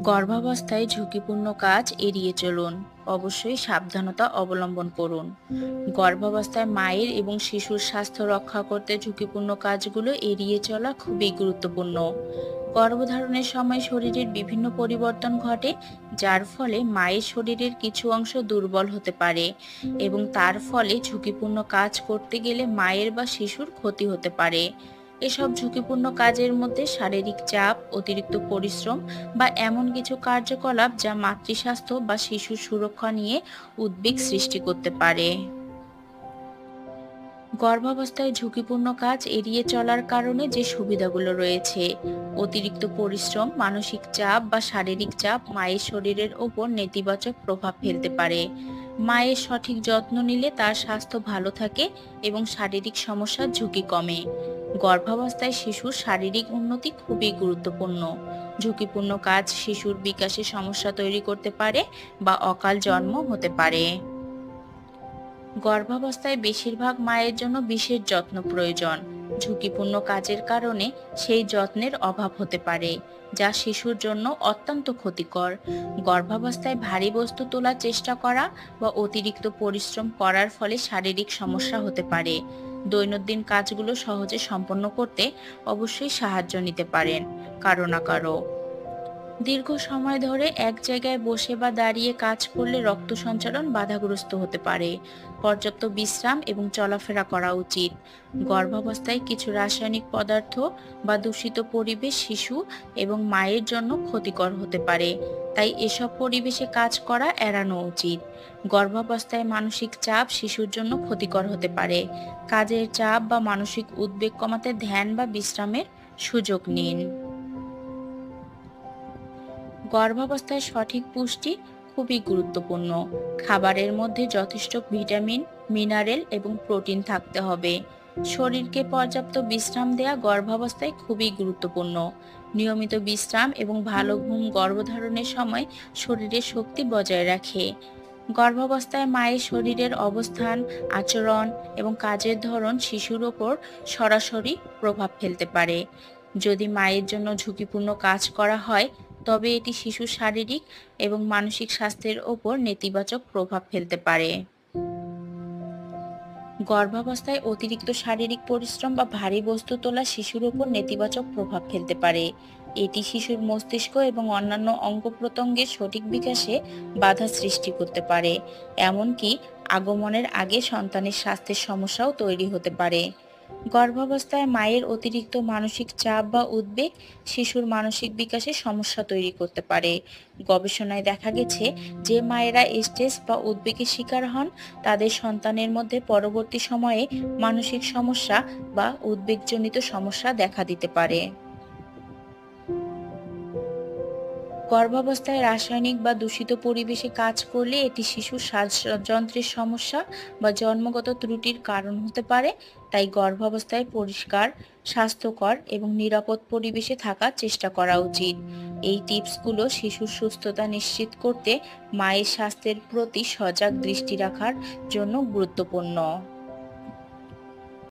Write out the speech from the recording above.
গর্ভাবস্থায় ঝুঁকিপূর্ণ কাজ এড়িয়ে চলুন। অবশ্যই সাবধানতা অবলম্বন করুন। গর্ভাবস্থায় মায়ের এবং শিশুর স্বাস্থ্য রক্ষা করতে ঝুঁকিপূর্ণ কাজগুলো এড়িয়ে চলা খুবই গুরুত্বপূর্ণ। গর্ভধারণের সময় শরীরের বিভিন্ন পরিবর্তন ঘটে, যার ফলে মায়ের শরীরের কিছু অংশ দুর্বল হতে পারে এবং তার ফলে ঝুঁকিপূর্ণ কাজ করতে গেলে মায়ের বা শিশুর ক্ষতি হতে পারে। এসব ঝুঁকিপূর্ণ কাজের মধ্যে শারীরিক চাপ, অতিরিক্ত পরিশ্রম বা এমন কিছু কার্যকলাপ যা মাতৃস্বাস্থ্য বা শিশুর সুরক্ষা নিয়ে উদ্বেগ সৃষ্টি করতে পারে। গর্ভাবস্থায় ঝুঁকিপূর্ণ কাজ এড়িয়ে চলার কারণে যে সুবিধাগুলো রয়েছে: অতিরিক্ত পরিশ্রম, মানসিক চাপ বা শারীরিক চাপ মায়ের শরীরের ওপর নেতিবাচক প্রভাব ফেলতে পারে। মায়ের সঠিক যত্ন নিলে তার স্বাস্থ্য ভালো থাকে এবং শারীরিক সমস্যার ঝুঁকি কমে। গর্ভাবস্থায় শিশুর শারীরিক উন্নতি খুবই গুরুত্বপূর্ণ। ঝুঁকিপূর্ণ কাজ শিশুর বিকাশে সমস্যা তৈরি করতে পারে বা অকাল জন্ম হতে পারে। গর্ভাবস্থায় বেশিরভাগ মায়ের জন্য বিশেষ যত্ন প্রয়োজন। ঝুঁকিপূর্ণ কাজের কারণে সেই যত্নের অভাব হতে পারে, যা শিশুর জন্য অত্যন্ত ক্ষতিকর। গর্ভাবস্থায় ভারী বস্তু তোলার চেষ্টা করা বা অতিরিক্ত পরিশ্রম করার ফলে শারীরিক সমস্যা হতে পারে। দৈনন্দিন কাজগুলো সহজে সম্পন্ন করতে অবশ্যই সাহায্য নিতে পারেন কারো না কারো। দীর্ঘ সময় ধরে এক জায়গায় বসে বা দাঁড়িয়ে কাজ করলে রক্ত সঞ্চালন বাধাগ্রস্ত হতে পারে। পর্যাপ্ত বিশ্রাম এবং চলাফেরা করা উচিত। গর্ভাবস্থায় কিছু রাসায়নিক পদার্থ বা দূষিত পরিবেশ শিশু এবং মায়ের জন্য ক্ষতিকর হতে পারে, তাই এসব পরিবেশে কাজ করা এড়ানো উচিত। গর্ভাবস্থায় মানসিক চাপ শিশুর জন্য ক্ষতিকর হতে পারে। কাজের চাপ বা মানসিক উদ্বেগ কমাতে ধ্যান বা বিশ্রামের সুযোগ নিন। গর্ভাবস্থায় সঠিক পুষ্টি খুবই গুরুত্বপূর্ণ। খাবারের মধ্যে যথেষ্ট ভিটামিন, মিনারেল এবং প্রোটিন থাকতে হবে। শরীরকে পর্যাপ্ত বিশ্রাম দেওয়া গর্ভাবস্থায় খুবই গুরুত্বপূর্ণ। নিয়মিত বিশ্রাম এবং ভালো ঘুম গর্ভধারণের সময় শরীরের শক্তি বজায় রাখে। গর্ভাবস্থায় মায়ের শরীরের অবস্থান, আচরণ এবং কাজের ধরন শিশুর ওপর সরাসরি প্রভাব ফেলতে পারে। যদি মায়ের জন্য ঝুঁকিপূর্ণ কাজ করা হয়, তবে এটি শিশুর শারীরিক এবং মানসিক স্বাস্থ্যের ওপর নেতিবাচক প্রভাব ফেলতে পারে। গর্ভাবস্থায় অতিরিক্ত শারীরিক পরিশ্রম বা ভারী বস্তু তোলা শিশুর উপর নেতিবাচক প্রভাব ফেলতে পারে। এটি শিশুর মস্তিষ্ক এবং অন্যান্য অঙ্গ প্রত্যঙ্গের সঠিক বিকাশে বাধা সৃষ্টি করতে পারে। এমনকি আগমনের আগে সন্তানের স্বাস্থ্যের সমস্যাও তৈরি হতে পারে। গর্ভাবস্থায় মায়ের অতিরিক্ত মানসিক চাপ বা উদ্বেগ শিশুর মানসিক বিকাশে সমস্যা তৈরি করতে পারে। গবেষণায় দেখা গেছে যে মায়েরা স্ট্রেস বা উদ্বেগের শিকার হন, তাদের সন্তানের মধ্যে পরবর্তী সময়ে মানসিক সমস্যা বা উদ্বেগজনিত সমস্যা দেখা দিতে পারে। গর্ভাবস্থায় রাসায়নিক বা দূষিত পরিবেশে কাজ করলে এটি শিশুর শ্বাসযন্ত্রের সমস্যা বা জন্মগত ত্রুটির কারণ হতে পারে। তাই গর্ভাবস্থায় পরিষ্কার, স্বাস্থ্যকর এবং নিরাপদ পরিবেশে থাকার চেষ্টা করা উচিত। এই টিপসগুলো শিশুর সুস্থতা নিশ্চিত করতে মায়ের স্বাস্থ্যের প্রতি সজাগ দৃষ্টি রাখার জন্য গুরুত্বপূর্ণ।